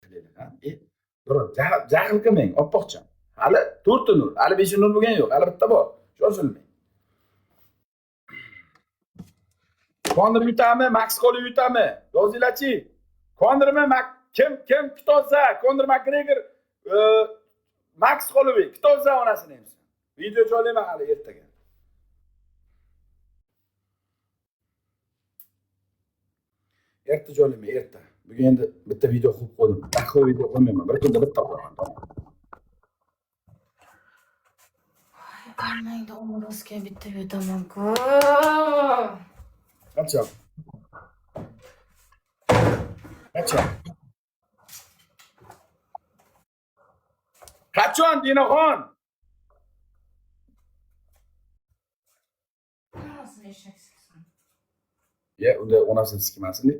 qilaylik ha. Jahl qilmang, oppoqcham. Hali 4 nur, hali 5 nur bo'lgani yo'q, hali bitta bor. Shoshilmang. Konor yutami, Max Holloway yutami? Yozinglar-chi. Konormi, kim kitolsa, Konor McGregor, Max Holloway kitolsa onasini ham. Video joylayman hali ertaga. Erta joylayman, erta. Bugun endi bitta video qo'yib qo'ydim. Taxov video qo'ymayman. Bir kunda bitta qo'yaman, tamom. Qarmangda umrimizga bitta yutaman-ku. Qachon? Qachon Dinaxon? Onasini eshak siksin. Ya, unda onasini sikmasin deb.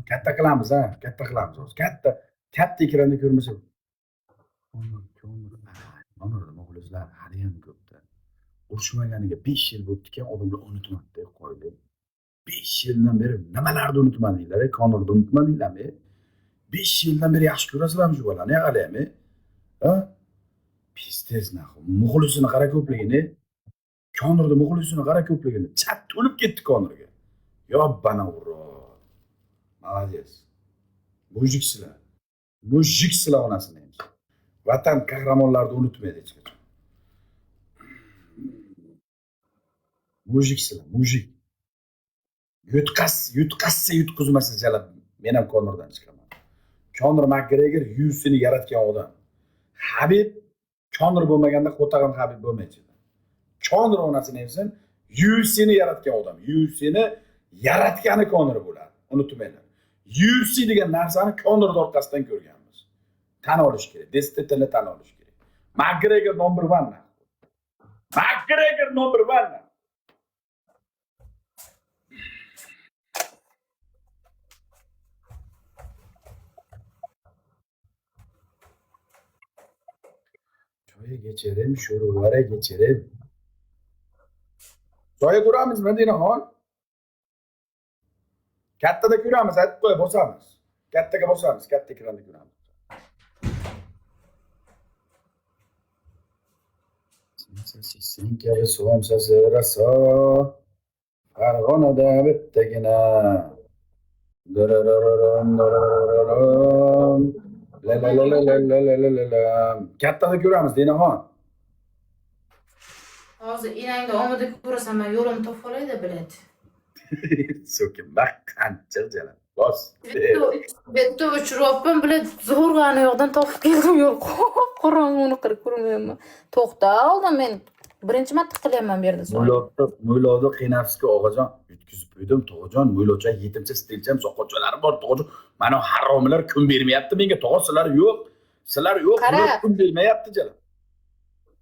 Katta qilamiz ha, katta qilamiz hozir. Katta ekranda ko'rmasa. Konor muxlislar hali ham ko'pda. Urushmaganiga 5 yil bo'libdi-kan, odamlar unutmadi, qo'ydi. 5 yildan beri nimalarni unutmadinglar, Konorni unutmadinglarmi? 5 yildan beri yaxshi ko'rasizlarmi shu bolani, hali ham? Ha? Pistezna, muxlisini qara ko'pligini. Konorning muxlisini qara ko'pligini. Chat to'lib ketdi Konorga. Yobbana uro. Молодец. Mujiksizlar onasini. Vatan qahramonlarini unutmaydi hech qachon. Mujiksizlar, mujik. Yutqazsa yutqizmasa jalab men ham Konordan chiqaman. Konor McGregor UFC'ni yaratgan odam. Habib Konor bo'lmaganda Qo'tag'on Habib bo'lmaydi. Konor onasini emsin, UFC'ni yaratgan odam. UFC'ni yaratgani Konor bo'ladi. Unutmanglar. UFC degan narsani Konor orqasidan ko'rganmiz. Tan olish kerak. Destetini tan olish kerak. McGregor number 1. McGregor number 1. Joyi geçerim, sho'ruvara geçerim. Joyi ko'ramizmi Dinaxon? Kattada ko'ramiz, aytib qo'y, bosamiz. Kattaga bosamiz, katta ekranda ko'ramiz. Sen kabi suvamsasi raso. Farg'onada bittagina. Kattada ko'ramiz Dinaxon. Hozir enangni omida ko'rasan, men yo'lim topib olayda biladi. So'kin qancha jalab. Bos. Bitta uchropim bilan zo'rg'ani yoqdan topib keldim, yo'q. Qorong'uni qirib ko'rmayman. To'xta, oldin men birinchi marta qilyapman bu yerda. Mo'ylovda Qinavskiy og'ajon yutkizib qo'ydim. Tog'ajon, mo'ylovcha yetimcha, stilcham, soqolchalari bor. Tog'ajon, mana haromlar kun bermayapti menga. Tog'a sizlar yo'q. Sizlar yo'q, kun bermayapti jalab.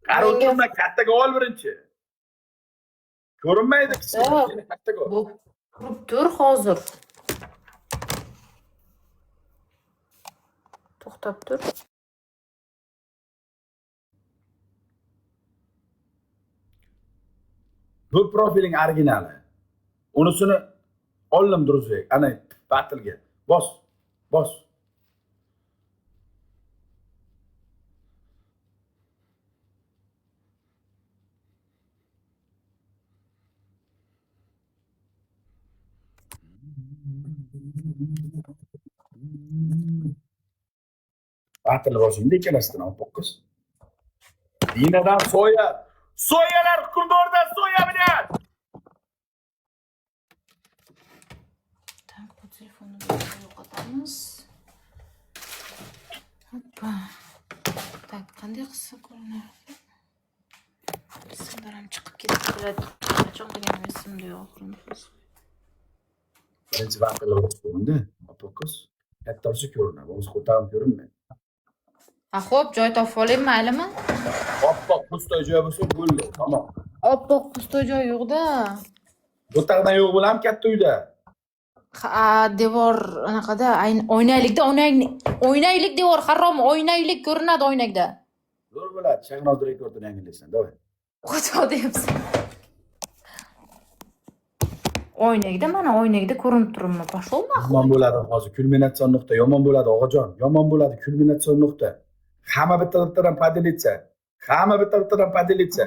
Qara o'tirma, kattaga ol birinchi. Ko'rinmaydi qismi, kattaga ol. Turib tur hozir. To'xtab tur. Bu profiling originali. Unisini oldim duruzak. Ana batilga. Bos. Batil boshingda ikkalasidan olib qiz. Dinadan so'yalar hukmdordan so'ya bilan. Bu telefonni yo'qotamiz. Hoppa. Tak, qanday qilsa ko'rinadi? Simlar ham chiqib ketdi. Qachon qilgan esimda yo'q oxirida. Birinchi batil bo'ldi. Olib qiz. Katta bo'lsa ko'rinadi. O'zi Qo'tag'on ko'rinmaydi. Xo'p, joy topib olaymi, maylimi? Oppoq pustoy joy bo'lsa bo'ldi, tamom. Oppoq pustoy joy yo'q-da. O'taqdan yo'q bo'lam katta uyda. Ha, devor anaqada, oynaylik devor, harom, oynaylik ko'rinadi oynakda. Zo'r bo'ladi. Shahnoz rekordini yangilaysan. Davay. Qo'chqo deyapsan. Oynakda mana oynakda ko'rinib turibmi? Pashol nahvoy. Yomon bo'ladi hozir kulminatsion nuqta. Yomon bo'ladi og'ajon. Yomon bo'ladi kulminatsion nuqta. Hamma bitta-bittadan podelitsa. Hamma bitta-bittadan podelitsa.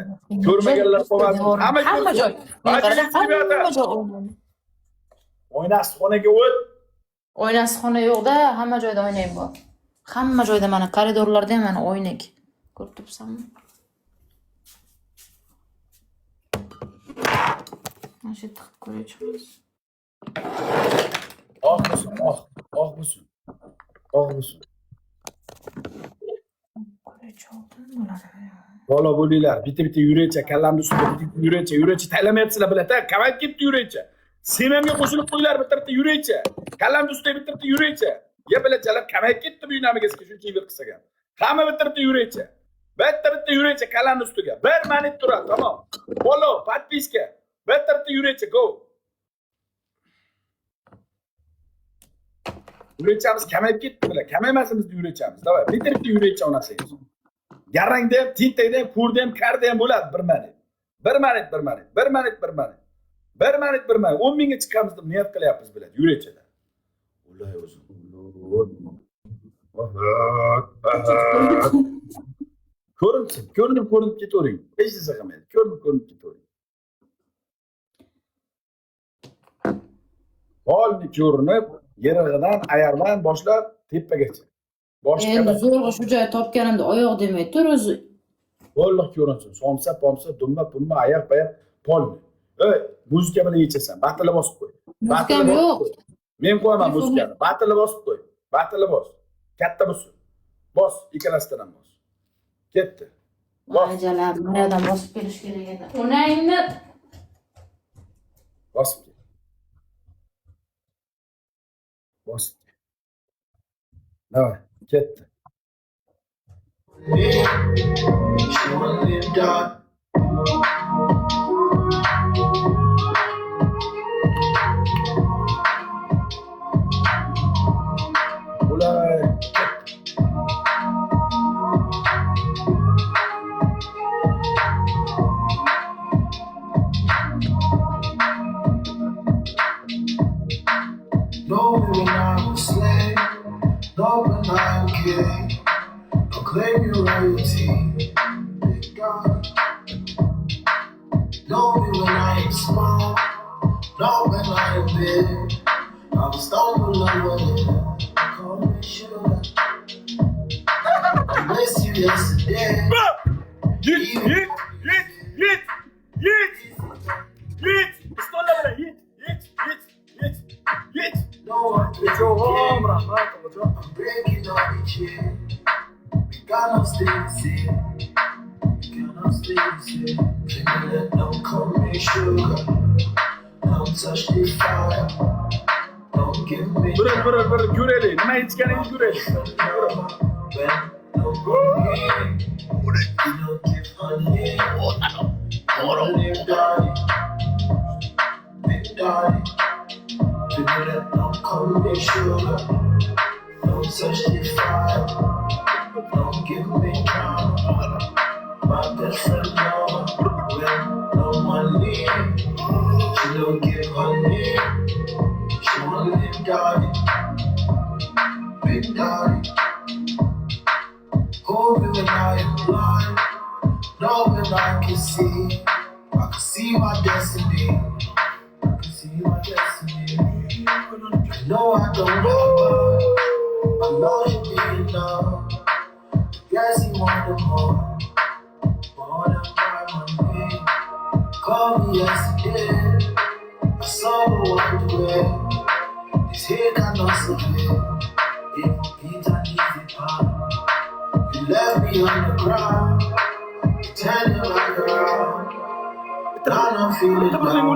Ko'rmaganlar qoladi. Hamma joy. Men qarada hamma joy. Oynasi xonaga o't. Oynasi xona yo'q-da, hamma joyda oynak bor. Hamma joyda mana koridorlarda ham mana oynak. Ko'rib turibsanmi? Mana shu tiqib ko'raychiqmiz. Oq bo'lsin, oq bo'lsin. Oq bo'lsin. Ko'raychiqdan bo'ladi. Bola bo'linglar, bitta-bitta yuraycha, kallamni ustida bitta yuraycha taylamayapsizlar bilan-da, kamayib ketdi yuraycha. Semamga qo'shilib qo'yinglar bitta-bitta yuraycha. Kallamni ustida bitta-bitta yuraycha. Ya bilachalar kamayib ketdi bu dinamikasiga shuncha yil qilsagan. Hamma bitta-bitta yuraycha. Bitta-bitta yuraycha kallamni ustiga. 1 minut turadi, tamom. Follow, подписка. Bitta-bitta yuraycha, go. Yuraychamiz kamayib ketdi bilan. Kamaymasimiz yuraychamiz. Davay, bitta-bitta yuraycha onasangiz. Garangda ham, tintayda ham, ko'rda ham, karda ham bo'ladi 1 minut. 1 minut. 10 mingga chiqamiz deb niyat qilyapmiz bilan yuraychada. Ular o'zi. Ko'rinib ketavering. Hech narsa qilmaydi. Ko'rinib ketavering. Holni ko'rinib, yerig'idan, ayog'idan boshlab tepagacha. Endi zo'rg'a shu joy topganimda oyoq demay tur o'zi. To'liq ko'rinsin. Somsa, pomsa, dumma, pumma, oyoq-oyoq polni. Ey, muzika bilan yechasan. Batili bosib qo'y. Muzikam yo'q. Men qo'yaman muzikani. Batili bosib qo'y. Batili bos. Katta bo'lsin. Bos, ikkalasidan ham bos. Ketdi. Ajalab, manadan bosib kelish kerak edi. Onangni bosib kel. Bosib kel. Davay, ketdi. Ular know me when I'm a slave, know when I'm king. Don't claim your royalty, big God. Know me when I'm small, know when I'm big. I was stumble over it, call me sugar. I miss you yesterday. Git. Pistolla bilan git. No, I'm Çoğum rahmat olacak. I'm breaking all the chains. We cannot stay the same. Can't let no come in sugar. Don't touch the fire. Don't give me Bırır güreli. Nima içkeniz güreli. when no money. You don't give honey. Honey, daddy. Big daddy. Can't let no come in sugar. Don't touch the fire. Don't give me drama. My best friend mama with no money. She don't give honey. She wanna live daddy. Big daddy. Hold me when I am blind. Know when I can see. I can see my destiny. I know I don't know. I know you didn't know. Yes, you wanted more. More than my money. Call me yesterday. I saw the one way. This here got no secret. If beat I need it pop. You left me on the ground. You turned me like around. Now I'm feeling down. Feeling on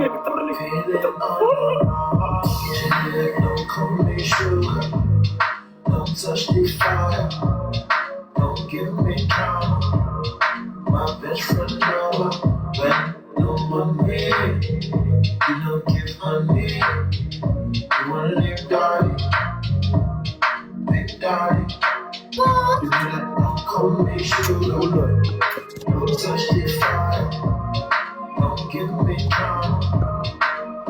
don't come me sugar. Don't touch the fire. Don't give me drama. My best friend lover when no money. You don't give honey. You wanna live dirty. Big dirty. You be like, don't come and shoot up. Don't touch the fire. Don't give me drama.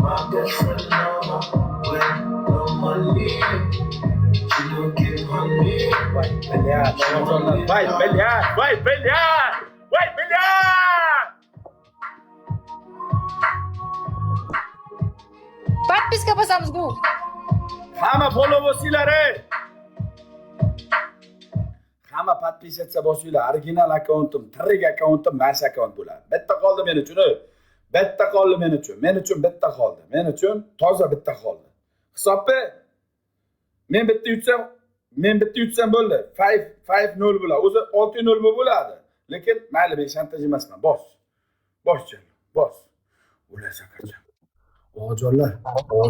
My best friend lover. When no money. You don't give honey. Voy pelear, voy pelear, voy pelear, voy pelear. Подписка bosamiz bu. Hamma follow bosinglar. Hamma подписаться bosinglar. Original akkauntim, tirik akkauntim, mas akkaunt bo'ladi. Bitta qoldi men uchun. Bitta qoldi men uchun. Men uchun bitta qoldi. Men uchun toza bitta qoldi. Hisobni men bitta yutsam bo'ldi. 5-0 bo'ladi. O'zi 6-0 bo'ladi. Lekin mayli, men shantaj emasman. Bos. Bos. O'lasa qachon. Ojonlar.